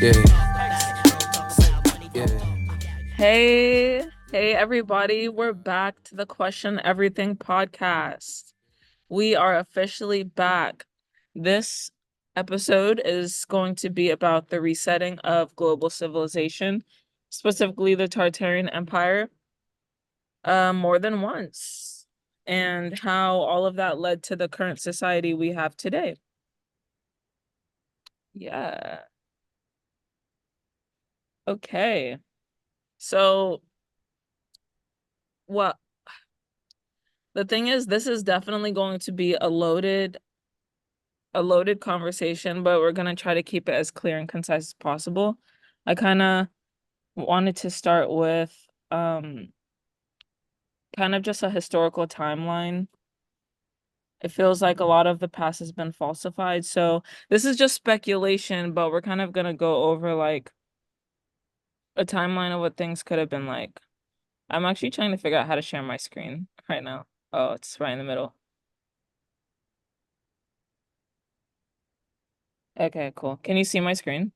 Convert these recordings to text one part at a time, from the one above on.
Yeah, yeah. Hey, hey, everybody. We're back to the Question Everything podcast. We are officially back. This episode is going to be about the resetting of global civilization, specifically the Tartarian Empire, more than once, and how all of that led to the current society we have today. Yeah. Okay. So, what the thing is, this is definitely going to be a loaded conversation, but we're gonna try to keep it as clear and concise as possible. I kind of wanted to start with kind of just a historical timeline. It feels like a lot of the past has been falsified, so this is just speculation, but we're kind of gonna go over like a timeline of what things could have been like. I'm actually trying to figure out how to share my screen right now. Oh, it's right in the middle. Okay, cool. Can you see my screen?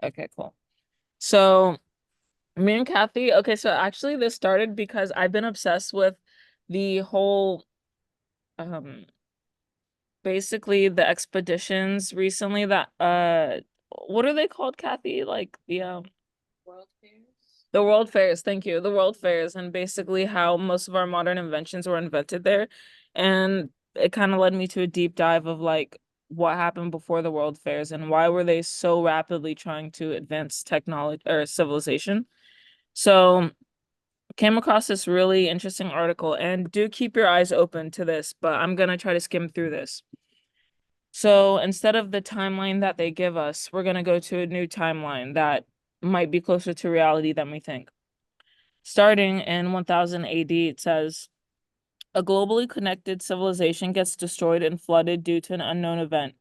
Okay, cool. So me and Kathy, okay, so actually this started because I've been obsessed with the whole um basically the expeditions recently that what are they called, Kathy? Like World fairs. the world fairs, thank you. The world fairs and basically how most of our modern inventions were invented there. And it kind of led me to a deep dive of like what happened before the world fairs and why were they so rapidly trying to advance technology or civilization. So came across this really interesting article, and do keep your eyes open to this, but I'm gonna try to skim through this. So instead of the timeline that they give us, we're gonna go to a new timeline that might be closer to reality than we think. Starting in 1000 AD, it says a globally connected civilization gets destroyed and flooded due to an unknown event,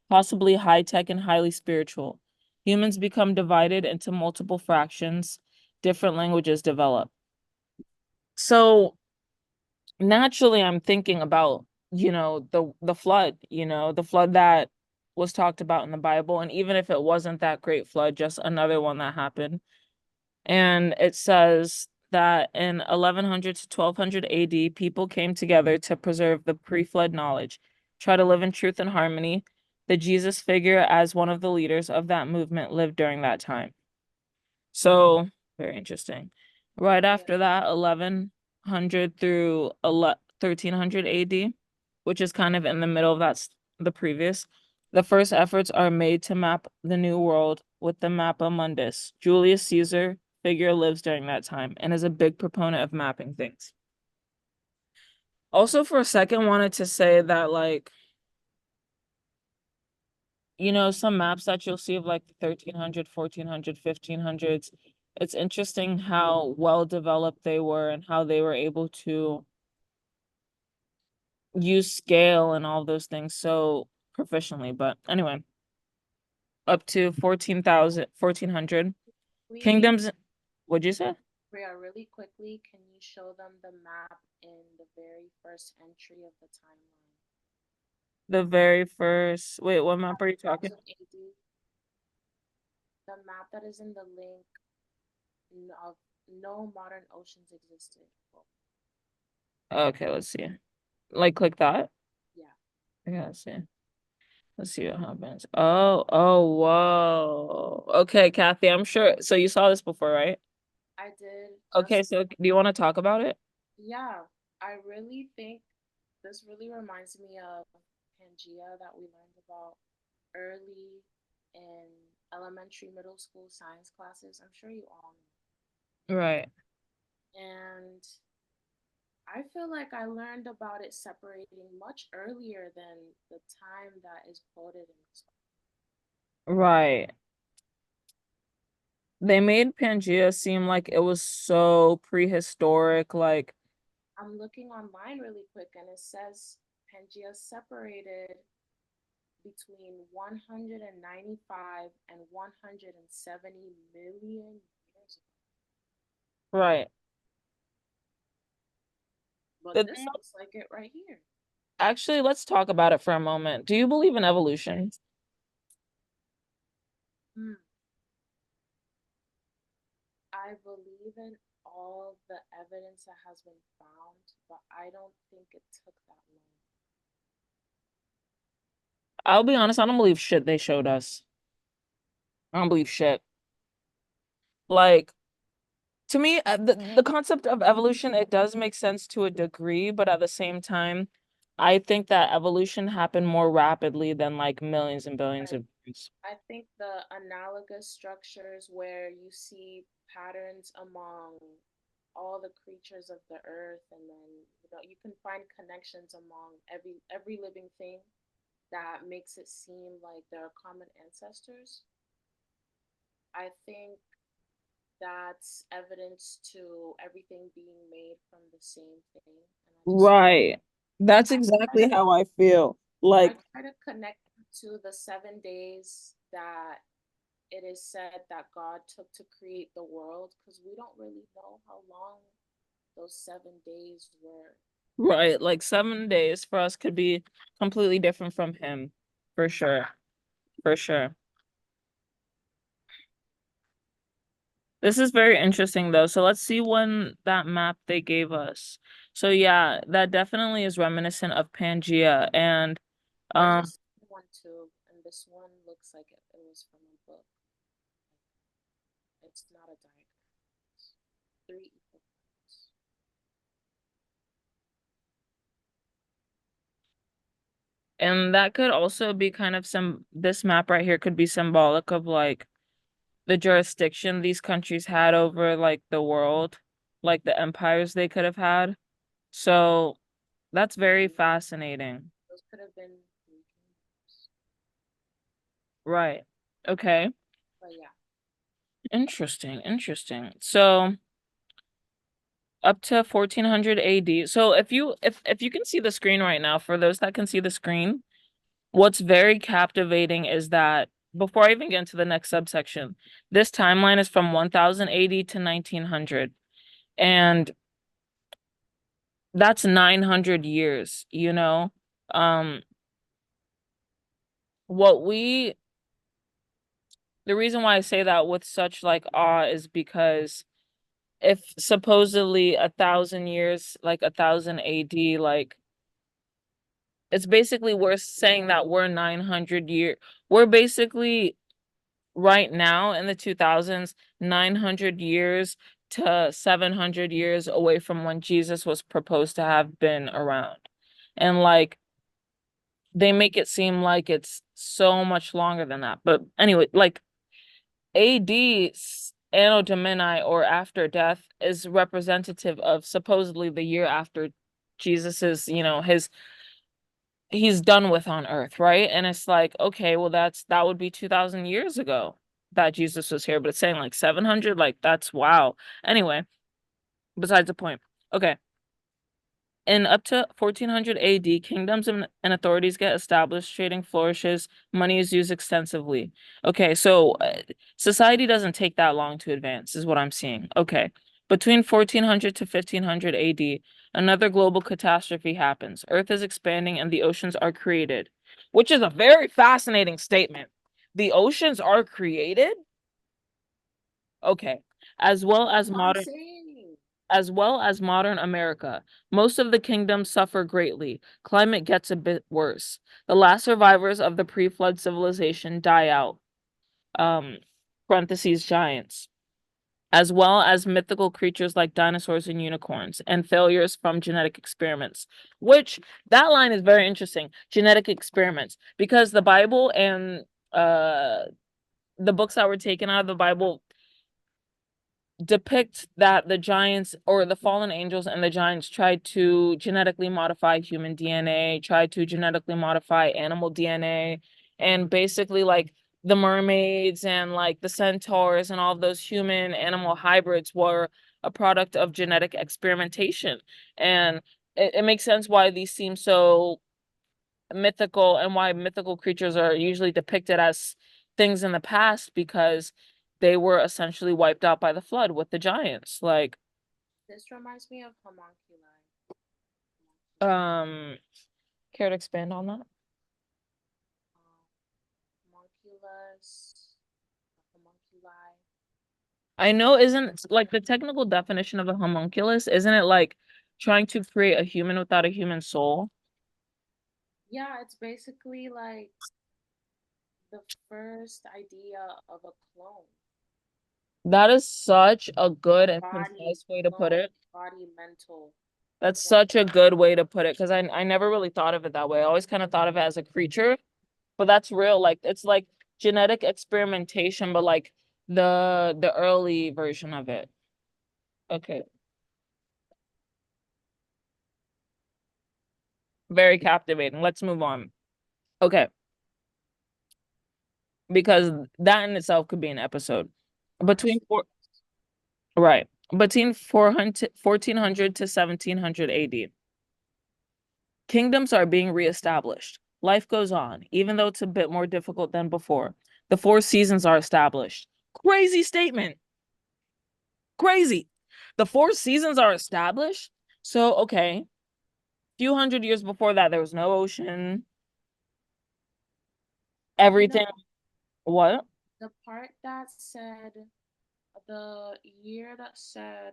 possibly high tech and highly spiritual. Humans become divided into multiple fractions, different languages develop. So naturally I'm thinking about, the flood, the flood that was talked about in the Bible. And even if it wasn't that great flood, just another one that happened. And it says that in 1100 to 1200 AD, people came together to preserve the pre-flood knowledge, try to live in truth and harmony. The Jesus figure as one of the leaders of that movement lived during that time. So, very interesting. Right Yeah. after that, 1100 through 1300 AD, which is kind of in the middle of the previous. The first efforts are made to map the new world with the Mappa Mundus. Julius Caesar figure lives during that time and is a big proponent of mapping things. Also, for a second, wanted to say that like some maps that you'll see of like the 1300, 1400, 1500s, it's interesting how well developed they were and how they were able to use scale and all those things so proficiently. But anyway, up to 14,000, 1400 We, kingdoms. What'd you say? Rhea, really quickly, can you show them the map in the very first entry of the timeline? The very first, wait, what map At are you talking? 1000 AD, the map that is in the link of no modern oceans existed. Well, Okay, let's see. Like, click that. yeah, Yeah, let's see. Let's see what happens. Oh, whoa. Okay, Kathy, I'm sure. So you saw this before, right? I did Okay, just, so do you want to talk about it? yeah, I really think this really reminds me of Pangea that we learned about early in elementary, middle school science classes. I'm sure you all Right. know. And I feel like I learned about it separating much earlier than the time that is quoted in this. Right. They made Pangea seem like it was so prehistoric, like, I'm looking online really quick and it says Pangea separated between 195 and 170 million years ago. right. But The this thing, looks like it right here. actually, let's talk about it for a moment. Do you believe in evolution? Hmm. I believe in all the evidence that has been found, but I don't think it took that long. I'll be honest, I don't believe shit they showed us. I don't believe shit. Like, to me, the concept of evolution, it does make sense to a degree, but at the same time, I think that evolution happened more rapidly than like millions and billions Right. of years. I think the analogous structures where you see patterns among all the creatures of the earth, and then you can find connections among every living thing that makes it seem like there are common ancestors. I think that's evidence to everything being made from the same thing. And Right. That's I try to exactly how I feel. I Like, try to connect to the 7 days that it is said that God took to create the world, because we don't really know how long those 7 days were. right, like 7 days for us could be completely different from him, for sure. For sure. This is very interesting though. So let's see when that map they gave us. So yeah, that definitely is reminiscent of Pangea and There's a um second one too, and this one looks like it was from a book. It's not a diagram. It's three equal parts. and that could also be kind of some this map right here could be symbolic of like the jurisdiction these countries had over like the world, like the empires they could have had. So that's very fascinating. Those could have been three kingdoms. Right. Okay. But yeah, Interesting. Interesting. So up to 1400 AD. So if you can see the screen right now, for those that can see the screen, what's very captivating is that before I even get into the next subsection, this timeline is from 1000 AD to 1900. And that's 900 years, you know? Um, what we, the reason why I say that with such like awe is because if supposedly 1,000 years, like 1000 AD, like it's basically we're saying that we're we're basically right now in the 2000s, 900 years to 700 years away from when Jesus was proposed to have been around. And like they make it seem like it's so much longer than that. But anyway, like AD Anno Domini or after death is representative of supposedly the year after Jesus's, he's done with on earth, right? And it's like, okay, well that would be 2000 years ago that Jesus was here, but it's saying like 700, like that's wow. Anyway, besides the point. Okay. In up to 1400 AD, kingdoms and authorities get established, trading flourishes, money is used extensively. Okay, so society doesn't take that long to advance, is what I'm seeing. Okay. Between 1400 to 1500 AD, another global catastrophe happens. Earth is expanding and the oceans are created, which is a very fascinating statement. The oceans are created? Okay. As well that's as what I'm modern saying. as well as modern America. Most of the kingdoms suffer greatly. Climate gets a bit worse. The last survivors of the pre-flood civilization die out. Um, parentheses giants, as well as mythical creatures like dinosaurs and unicorns, and failures from genetic experiments. Which that line is very interesting. Genetic experiments, because the Bible and uh the books that were taken out of the Bible depict that the giants or the fallen angels and the giants tried to genetically modify human DNA, tried to genetically modify animal DNA, and basically like the mermaids and like the centaurs and all of those human animal hybrids were a product of genetic experimentation. And it makes sense why these seem so mythical and why mythical creatures are usually depicted as things in the past because they were essentially wiped out by the flood with the giants. Like, This reminds me of homunculi. Homunculi. um, care to expand on that? Um, homunculus. I know, isn't like the technical definition of a homunculus, isn't it like trying to create a human without a human soul? Yeah, it's basically like the first idea of a clone, That is such a a good and body concise way to put clone, it. body mental That's clone. such a good way to put it because I never really thought of it that way. I always kind of thought of it as a creature, but that's real. Like it's like genetic experimentation, but like the early version of it. Okay. Very captivating. Let's move on. Okay. Because that in itself could be an episode. Between four, Absolutely. right. Between 400, 1400 to 1700 AD. Kingdoms are being reestablished. Life goes on, even though it's a bit more difficult than before. The four seasons are established. Crazy statement. Crazy. The four seasons are established. So, okay, few hundred years before that, there was no ocean. You know, Everything. What? the part that said, the year that said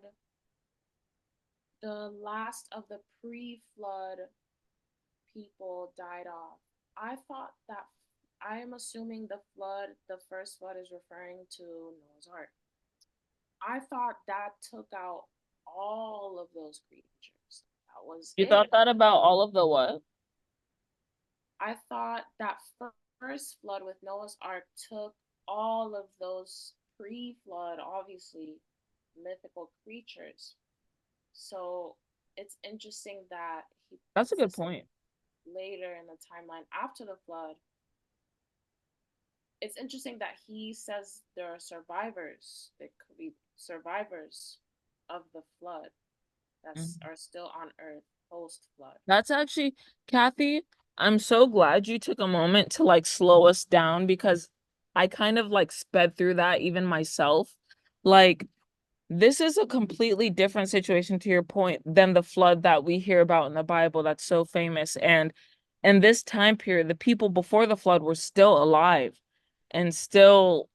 the last of the pre-flood people died off. I thought that I am assuming the first flood is referring to Noah's Ark. I thought that took out all of those creatures. That was You thought it. that about all of the what? I thought that first flood with Noah's Ark took all of those pre-flood, obviously mythical creatures. So it's interesting that he That's a puts good this point. later in the timeline after the flood. It's interesting that he says there are survivors. There could be survivors of the flood that Mhm. are still on Earth post flood. That's actually, Kathy, I'm so glad you took a moment to like slow us down because I kind of like sped through that even myself. Like, this is a completely different situation to your point than the flood that we hear about in the Bible that's so famous. And in this time period, the people before the flood were still alive and still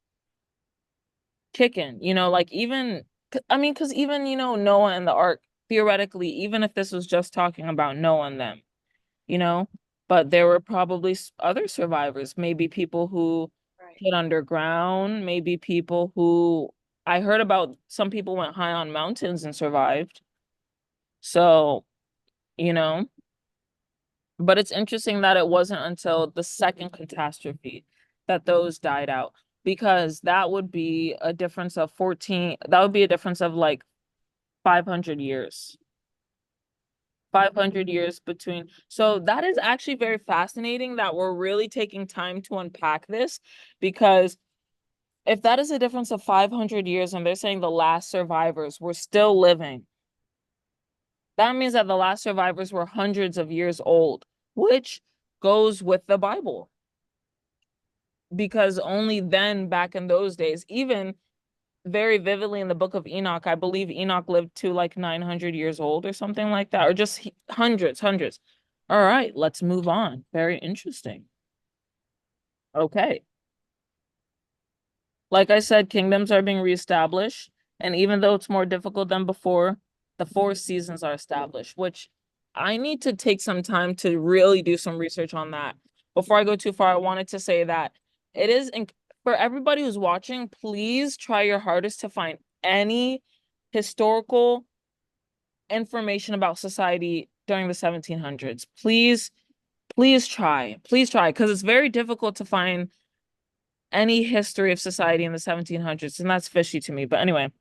kicking, like even, I mean, because even, Noah and the ark, theoretically, even if this was just talking about Noah and them, you know, but there were probably other survivors, maybe people who Right. hid underground, maybe people who I heard about some people went high on mountains and survived. So, you know, but it's interesting that it wasn't until the second catastrophe that those died out because that would be a difference of 14, that would be a difference of like 500 years. 500 years between. So that is actually very fascinating that we're really taking time to unpack this because if that is a difference of 500 years and they're saying the last survivors were still living, that means that the last survivors were hundreds of years old, which goes with the Bible because only then back in those days, even very vividly in the book of Enoch, I believe Enoch lived to like 900 years old or something like that, or just hundreds, hundreds. All right, let's move on. Very interesting. Okay. Like I said, kingdoms are being reestablished, and even though it's more difficult than before, the four seasons are established, which I need to take some time to really do some research on that. Before I go too far, I wanted to say that it is for everybody who's watching, please try your hardest to find any historical information about society during the 1700s. Please, please try. Please try, because it's very difficult to find any history of society in the 1700s, and that's fishy to me. But anyway,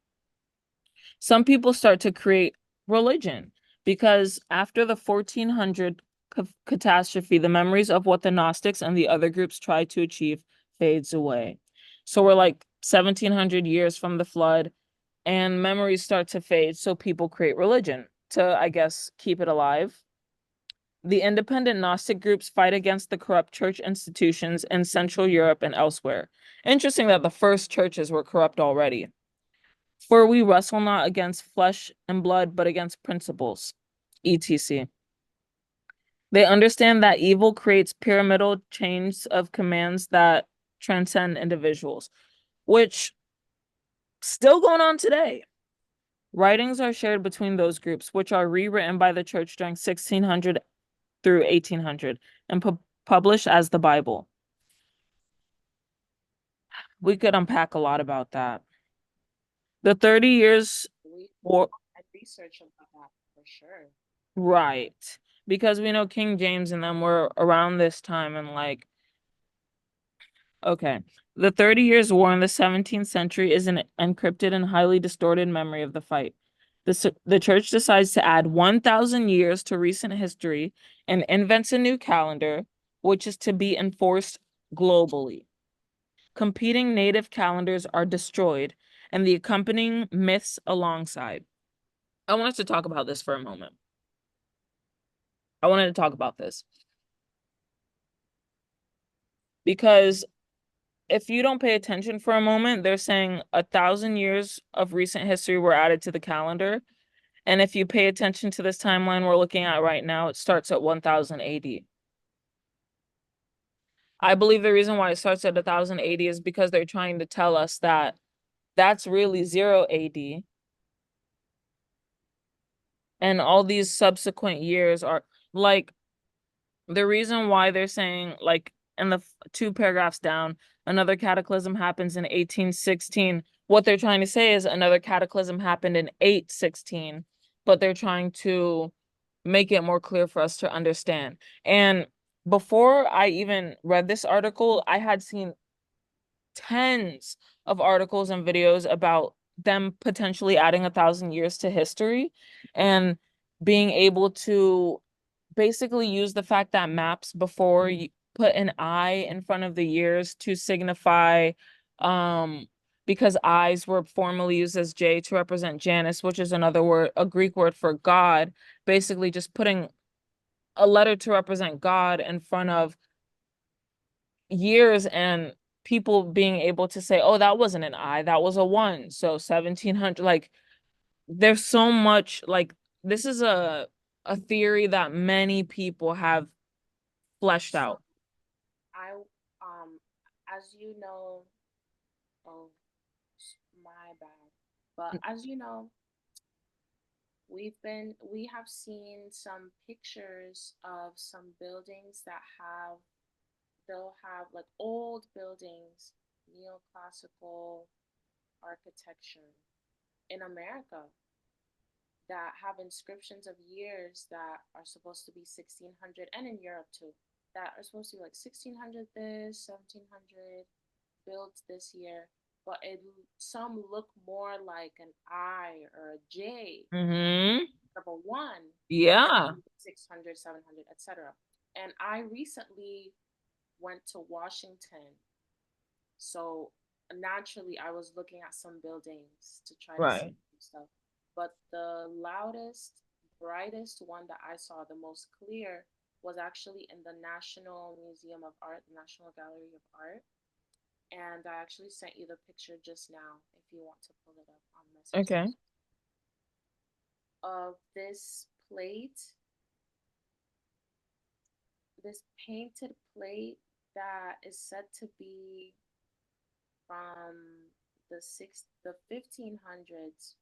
some people start to create religion because after the 1400 catastrophe, the memories of what the Gnostics and the other groups tried to achieve fades away. So we're like 1700 years from the flood, and memories start to fade. So people create religion to, I guess, keep it alive. The independent Gnostic groups fight against the corrupt church institutions in Central Europe and elsewhere. Interesting that the first churches were corrupt already. For we wrestle not against flesh and blood, but against principles, etc. They understand that evil creates pyramidal chains of commands that transcend individuals, which Still going on today. Writings are shared between those groups, which are rewritten by the church during 1600 through 1800 and published as the Bible. We could unpack a lot about that. The 30 years We war, I research about that for sure. right. Because we know King James and them were around this time and like, okay. The 30 Years' War in the 17th century is an encrypted and highly distorted memory of the fight. The church decides to add 1,000 years to recent history and invents a new calendar, which is to be enforced globally. Competing native calendars are destroyed and the accompanying myths alongside. I wanted to talk about this for a moment. I wanted to talk about this because if you don't pay attention for a moment, they're saying 1,000 years of recent history were added to the calendar. And if you pay attention to this timeline we're looking at right now, it starts at 1000 AD. I believe the reason why it starts at 1000 AD is because they're trying to tell us that that's really 0 AD. And all these subsequent years are like the reason why they're saying, like, in the two paragraphs down, another cataclysm happens in 1816. What they're trying to say is another cataclysm happened in 816, but they're trying to make it more clear for us to understand. And before I even read this article, I had seen tens of articles and videos about them potentially adding 1,000 years to history and being able to basically use the fact that maps before you put an I in front of the years to signify because I's were formerly used as J to represent Janus, which is another word, a Greek word for God, basically just putting a letter to represent God in front of years and people being able to say, oh, that wasn't an I, that was a one. So 1700, like there's so much like this is a theory that many people have fleshed So out. I as you know, oh my bad. But as you know, we have seen some pictures of some buildings that have they'll have like old buildings, neoclassical architecture in America that have inscriptions of years that are supposed to be 1600, and in Europe too, that are supposed to be like 1600 this, 1700 built this year, but some look more like an I or a J Mm-hmm. of a one than Yeah. 600, 700, etc. And I recently went to Washington, so naturally I was looking at some buildings to try to see Right. stuff. But the loudest, brightest one that I saw, the most clear, was actually in the National Museum of Art, the National Gallery of Art. And I actually sent you the picture just now if you want to pull it up on Okay. messages of this plate, this painted plate that is said to be from the 1500s,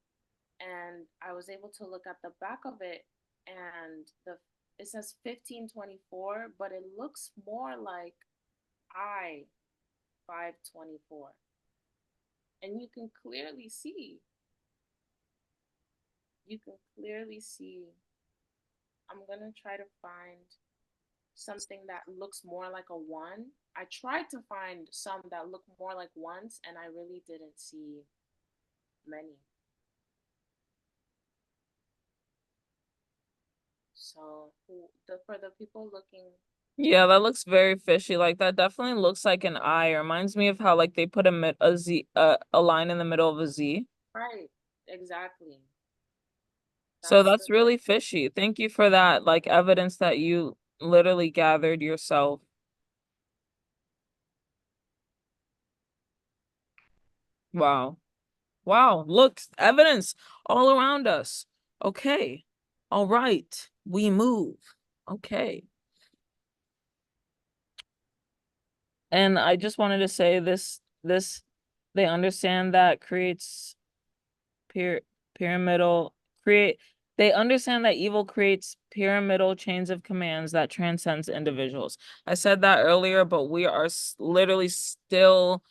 and I was able to look at the back of it, and the it says 1524, but it looks more like I 524, and you can clearly see. I'm gonna try to find something that looks more like a one. I tried to find some that look more like ones, and I really didn't see many. So for the people looking, Yeah, that looks very fishy. Like that definitely looks like an I. It reminds me of how like they put a Z a line in the middle of a Z. right, exactly. So That's the that's really fishy. Thank you for that, like evidence that you literally gathered yourself. Wow. Wow. Look, evidence all around us. Okay. All right. We move. Okay. And I just wanted to say this They understand that creates pyra- pyramidal create they understand that evil creates pyramidal chains of commands that transcends individuals. I said that earlier, but we are literally still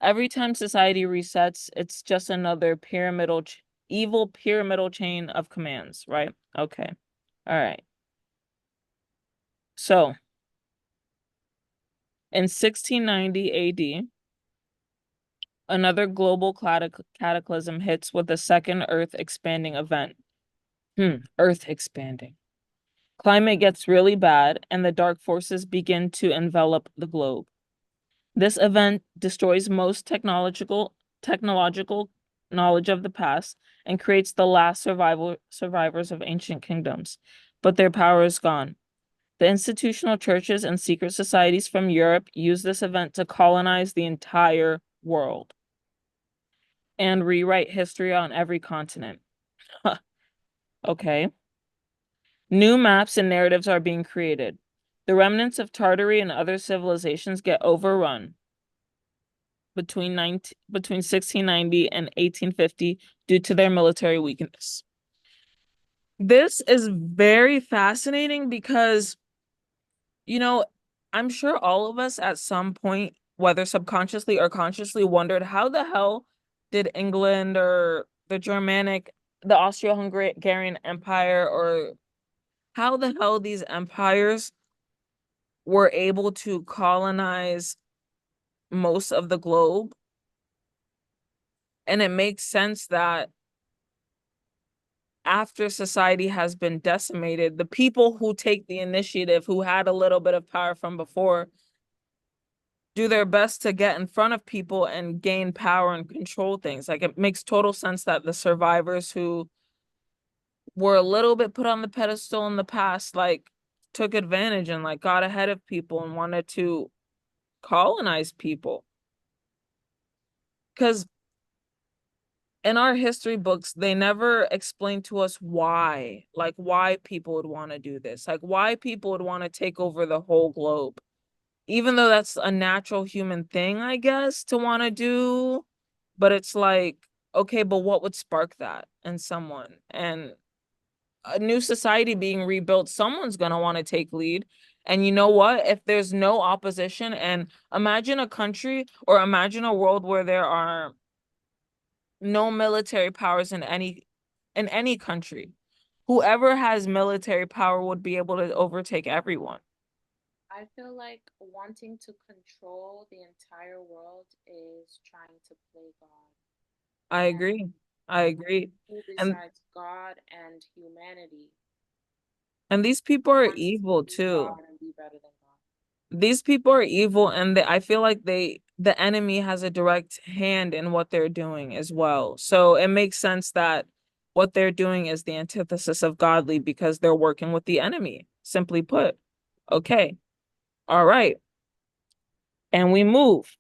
every time society resets, it's just another evil pyramidal chain of commands, right? Okay. All right. So, in 1690 AD, another global cataclysm hits with a second Earth expanding event. Earth expanding. Climate gets really bad, and the dark forces begin to envelop the globe. This event destroys most technological knowledge of the past and creates the last survivors of ancient kingdoms. But their power is gone. The institutional churches and secret societies from Europe use this event to colonize the entire world and rewrite history on every continent. Okay. New maps and narratives are being created. The remnants of Tartary and other civilizations get overrun between 1690 and 1850 due to their military weakness. This is very fascinating because, you know, I'm sure all of us at some point, whether subconsciously or consciously, wondered how the hell did England or the Austro-Hungarian Empire, or how the hell these empires were able to colonize most of the globe. And it makes sense that after society has been decimated, the people who take the initiative, who had a little bit of power from before, do their best to get in front of people and gain power and control things. Like, it makes total sense that the survivors who were a little bit put on the pedestal in the past, like, took advantage and like got ahead of people and wanted to colonize people. Because in our history books, they never explain to us why, like why people would want to do this, like why people would want to take over the whole globe, even though that's a natural human thing, I guess, to want to do. But it's like, okay, but what would spark that in someone? And a new society being rebuilt, someone's going to want to take lead. And you know what? If there's no opposition, and imagine a country or imagine a world where there are no military powers in any country. Whoever has military power would be able to overtake everyone. I feel like wanting to control the entire world is trying to play God. I And agree. I agree. who And besides God and humanity these people are wants to evil be too. God and be better than God? These people are evil, and I feel like the enemy has a direct hand in what they're doing as well. So it makes sense that what they're doing is the antithesis of godly because they're working with the enemy, simply put. Okay. All right. And we move.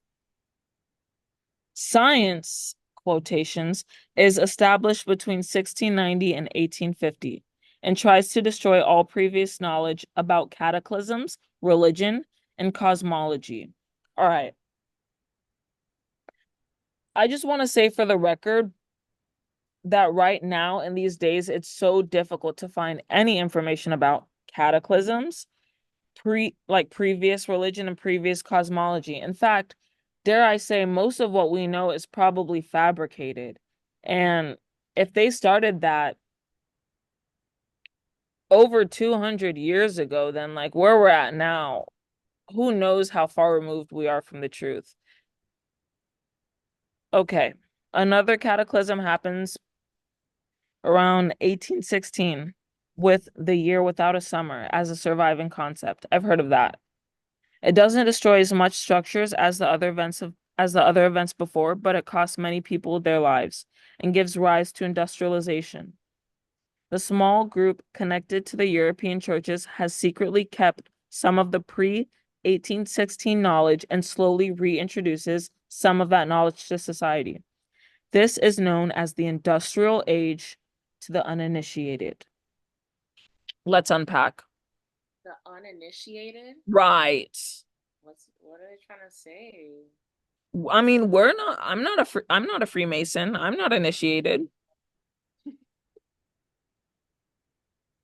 Science, quotations, is established between 1690 and 1850 and tries to destroy all previous knowledge about cataclysms, religion, and cosmology. All right. I just want to say for the record that right now in these days, it's so difficult to find any information about cataclysms, previous religion and previous cosmology. In fact, dare I say, most of what we know is probably fabricated. And if they started that over 200 years ago, then like where we're at now, who knows how far removed we are from the truth. Okay. Another cataclysm happens around 1816 with the year without a summer as a surviving concept. I've heard of that. It doesn't destroy as much structures as the other events before, but it costs many people their lives and gives rise to industrialization. The small group connected to the European churches has secretly kept some of the pre-1816 knowledge and slowly reintroduces some of that knowledge to society. This is known as the industrial age to the uninitiated. Let's unpack. The uninitiated? Right. What are they trying to say? I mean, we're not, I'm not a Freemason. I'm not initiated.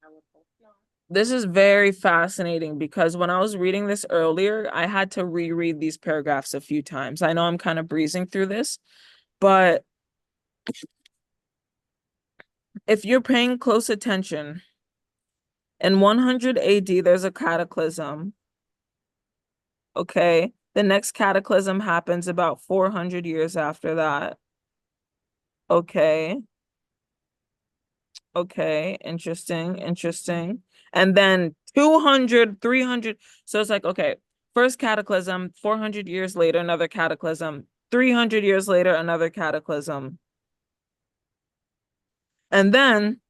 I would hope not. This is very fascinating because when I was reading this earlier, I had to reread these paragraphs a few times. I know I'm kind of breezing through this, but if you're paying close attention, in 100 AD, there's a cataclysm. Okay. The next cataclysm happens about 400 years after that. Okay. Okay. Interesting. Interesting. And then 200, 300. So it's like, okay, first cataclysm, 400 years later, another cataclysm, 300 years later, another cataclysm. And then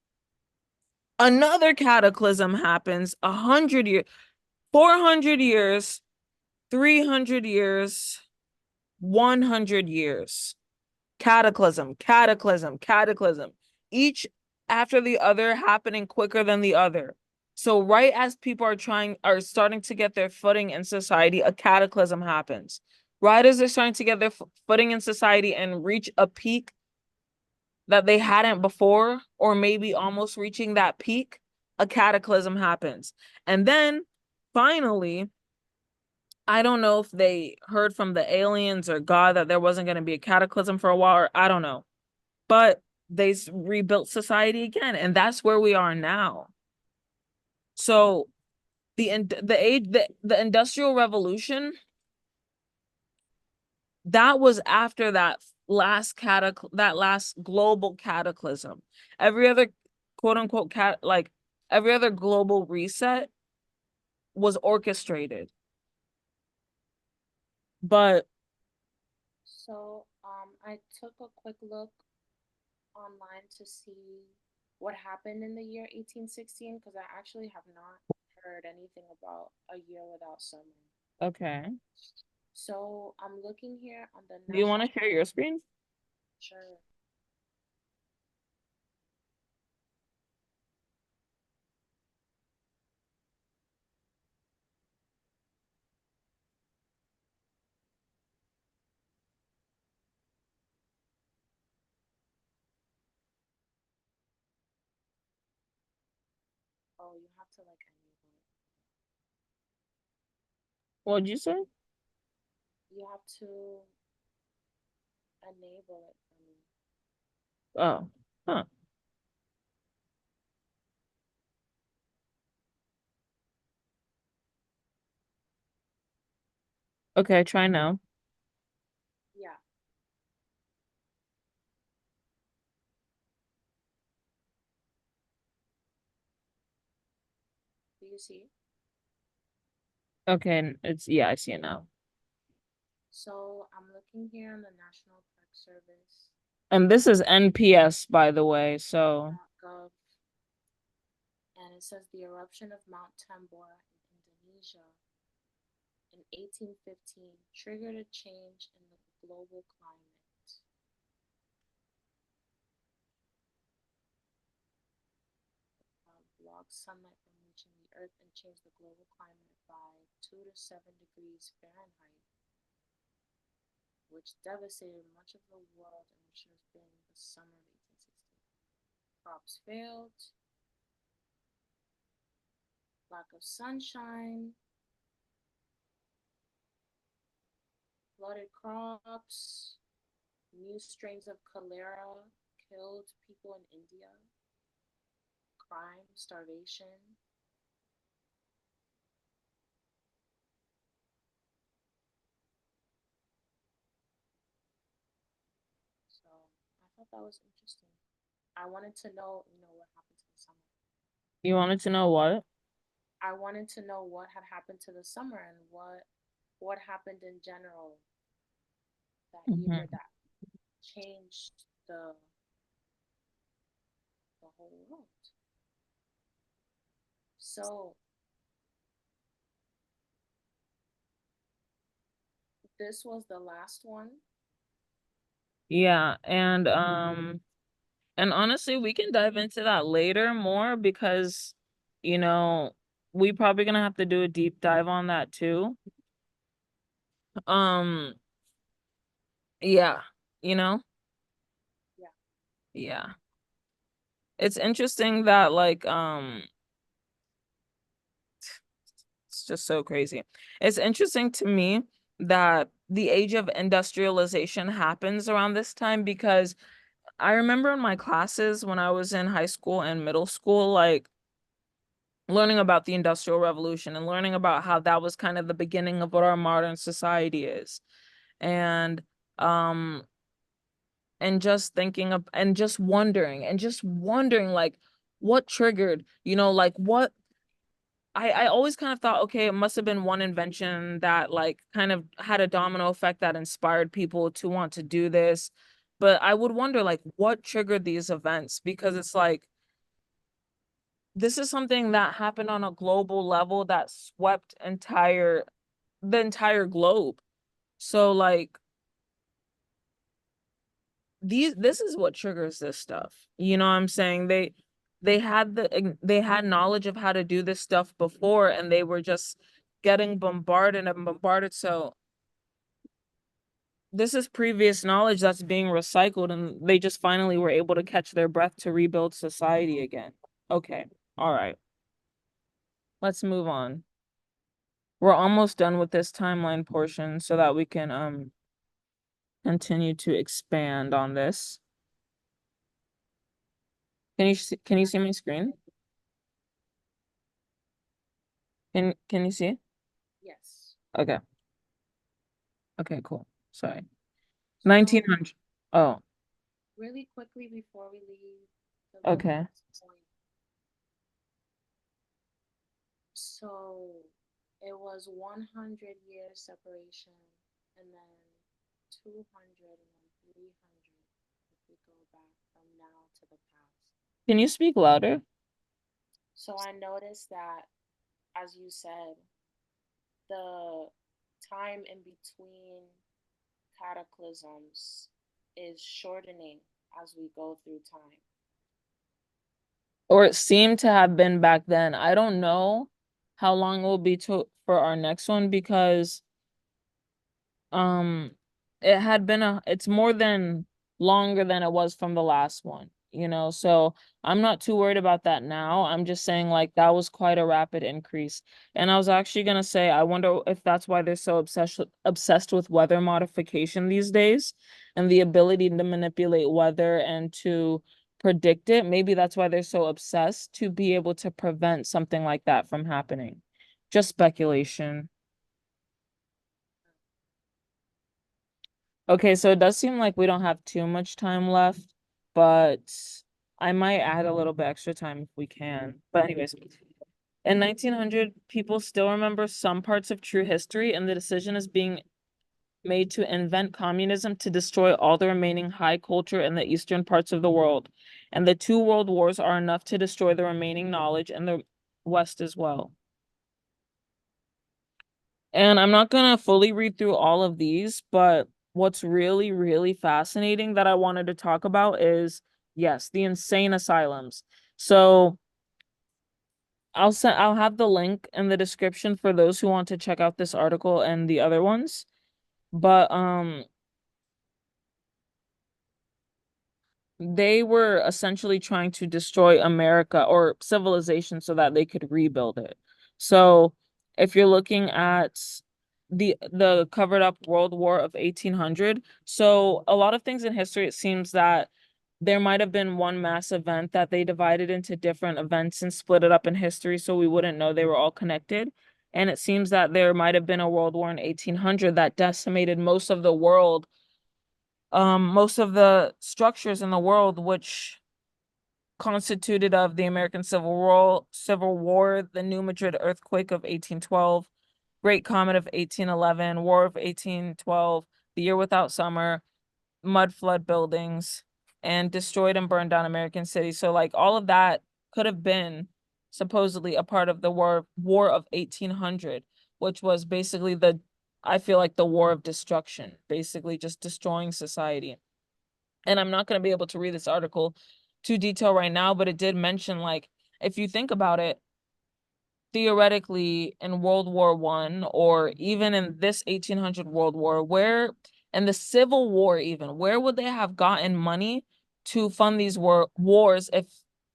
another cataclysm happens 100 years, 400 years, 300 years, 100 years. Cataclysm, cataclysm, cataclysm, each after the other happening quicker than the other. So right as people are starting to get their footing in society, a cataclysm happens. Right as they're starting to get their footing in society and reach a peak that they hadn't before, or maybe almost reaching that peak, a cataclysm happens. And then finally, I don't know if they heard from the aliens or God that there wasn't going to be a cataclysm for a while, or I don't know, but they rebuilt society again, and that's where we are now. So the industrial revolution, that was after that last global cataclysm. Every other quote unquote every other global reset was orchestrated. But So, I took a quick look online to see what happened in the year 1816 because I actually have not heard anything about a year without summer. okay. So, I'm looking here on the Do you want national. to share your screen? Sure. Oh, you have to like enable it. What'd you say? You have to enable it for me. Oh, huh. Okay, try now. Yeah. Do you see? Okay, it's yeah, I see it now. So, I'm looking here on the National Park Service. And this is NPS, by the way. So, .gov, and it says the eruption of Mount Tambora in Indonesia in 1815 triggered a change in the global climate. Blocks sunlight from reaching the Earth and changed the global climate by 2 to 7 degrees Fahrenheit, which devastated much of the world and which has been the summer of 1816. Crops failed, lack of sunshine, flooded crops, new strains of cholera killed people in India, crime, starvation. So I thought that was interesting. I wanted to know, what happened to the summer. you wanted to know what? I wanted to know what had happened to the summer and what happened in general that year Mhm. that changed the whole world. So this was the last one. Yeah, and honestly, we can dive into that later more because, you know, we probably gonna have to do a deep dive on that too. Um, Yeah, you know? Yeah. Yeah. It's interesting that it's just so crazy. It's interesting to me that the age of industrialization happens around this time because I remember in my classes when I was in high school and middle school, like learning about the Industrial Revolution and learning about how that was kind of the beginning of what our modern society is. And um and just thinking of and just wondering like what triggered, like what I always kind of thought, okay, it must have been one invention that like kind of had a domino effect that inspired people to want to do this. But I would wonder like what triggered these events because it's like this is something that happened on a global level that swept the entire globe. So like this is what triggers this stuff. You know what I'm saying? They had knowledge of how to do this stuff before and they were just getting bombarded and bombarded. So this is previous knowledge that's being recycled and they just finally were able to catch their breath to rebuild society again. Okay. All right. Let's move on. We're almost done with this timeline portion so that we can continue to expand on this. Can you see my screen? Can you see? Yes. Okay. Okay, cool. Sorry. So 1900. Oh, really quickly before we leave to the okay. last point. So it was 100 years separation and then 200 and then 300 if we go back from now to the past. Can you speak louder? So I noticed that, as you said, the time in between cataclysms is shortening as we go through time. Or it seemed to have been back then. I don't know how long it will be for our next one because um it's more than longer than it was from the last one, so I'm not too worried about that now. I'm just saying like that was quite a rapid increase. And I was actually gonna say I wonder if that's why they're so obsessed with weather modification these days and the ability to manipulate weather and to predict it. Maybe that's why they're so obsessed to be able to prevent something like that from happening. Just speculation. Okay, so it does seem like we don't have too much time left, but I might add a little bit extra time if we can. But anyways, in 1900, people still remember some parts of true history, and the decision is being made to invent communism to destroy all the remaining high culture in the eastern parts of the world. And the two world wars are enough to destroy the remaining knowledge in the West as well. And I'm not gonna fully read through all of these, but what's really, really fascinating that I wanted to talk about is, yes, the insane asylums. So I'll have the link in the description for those who want to check out this article and the other ones. But they were essentially trying to destroy America or civilization so that they could rebuild it. So if you're looking at the covered up World War of 1800, so a lot of things in history, it seems that there might have been one mass event that they divided into different events and split it up in history so we wouldn't know they were all connected. And it seems that there might have been a World War in 1800 that decimated most of the structures in the world, which constituted of the American Civil War, the New Madrid earthquake of 1812, Great Comet of 1811, War of 1812, the Year Without Summer, mud flood buildings, and destroyed and burned down American cities. So like all of that could have been supposedly a part of the War of 1800, which was basically I feel like the war of destruction, basically just destroying society. And I'm not going to be able to read this article to detail right now, but it did mention like if you think about it, theoretically in World War I or even in this 1800 World War, where and the Civil War even. Where would they have gotten money to fund these wars if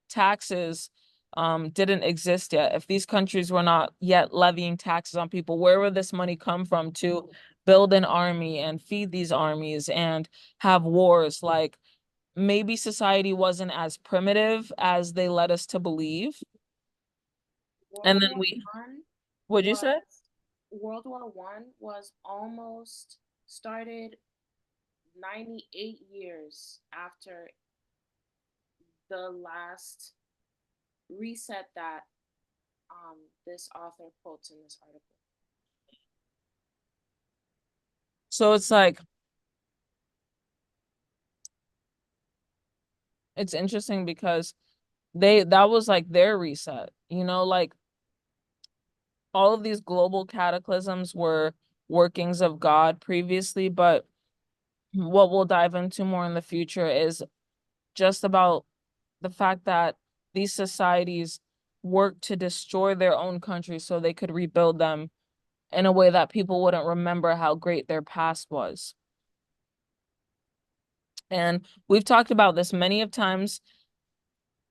taxes didn't exist yet? If these countries were not yet levying taxes on people, where would this money come from to build an army and feed these armies and have wars? Like maybe society wasn't as primitive as they led us to believe. And World then War One what'd you say? was World War One was almost started 98 years after the last reset that this author quotes in this article. So it's like, it's interesting because that was like their reset, like all of these global cataclysms were workings of God previously, but what we'll dive into more in the future is just about the fact that these societies work to destroy their own countries so they could rebuild them in a way that people wouldn't remember how great their past was. And we've talked about this many of times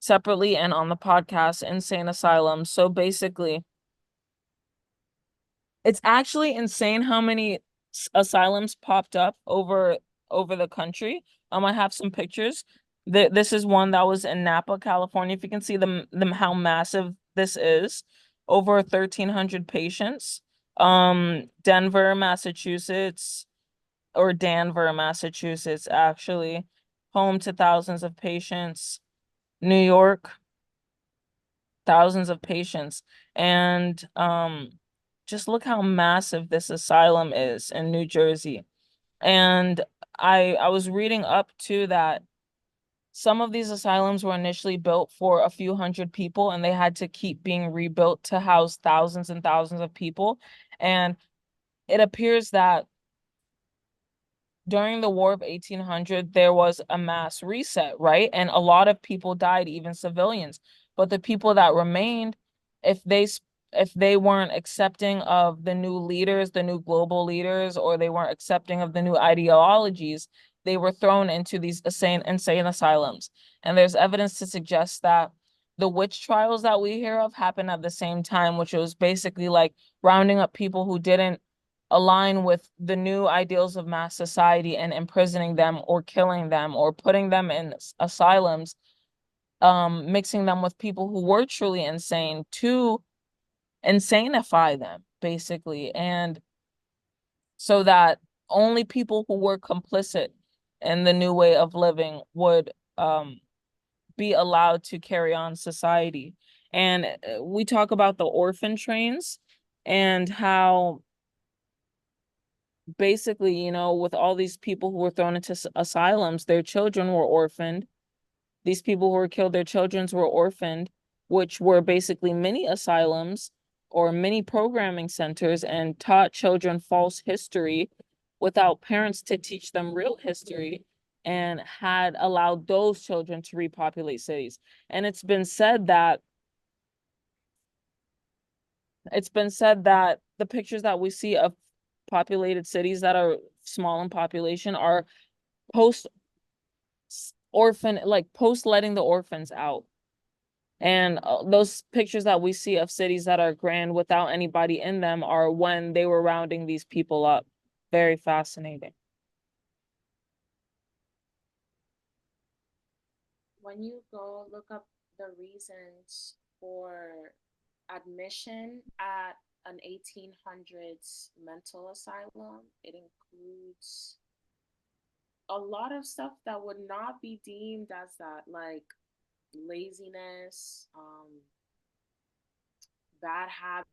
separately and on the podcast, Insane Asylum. So basically, it's actually insane how many asylums popped up over the country. I have some pictures. This is one that was in Napa, California. If you can see the how massive this is, over 1,300 patients. Denver, Massachusetts, or Danvers, Massachusetts, actually, home to thousands of patients. New York, thousands of patients. And just look how massive this asylum is in New Jersey. And I was reading up to that some of these asylums were initially built for a few hundred people and they had to keep being rebuilt to house thousands and thousands of people. And it appears that during the War of 1800, there was a mass reset, right? And a lot of people died, even civilians. But the people that remained, if they if they weren't accepting of the new leaders, the new global leaders, or they weren't accepting of the new ideologies, they were thrown into these insane asylums. And there's evidence to suggest that the witch trials that we hear of happened at the same time, which was basically like rounding up people who didn't align with the new ideals of mass society and imprisoning them or killing them or putting them in asylums, mixing them with people who were truly insane to insanify them, basically. And so that only people who were complicit in the new way of living would be allowed to carry on society. And we talk about the orphan trains and how basically, with all these people who were thrown into asylums, their children were orphaned. These people who were killed, their children were orphaned, which were basically mini asylums or mini programming centers and taught children false history without parents to teach them real history and had allowed those children to repopulate cities. And it's been said that the pictures that we see of populated cities that are small in population are post orphan, like post letting the orphans out. And those pictures that we see of cities that are grand without anybody in them are when they were rounding these people up. Very fascinating. When you go look up the reasons for admission at an 1800s mental asylum, it includes a lot of stuff that would not be deemed as that, like laziness, bad habits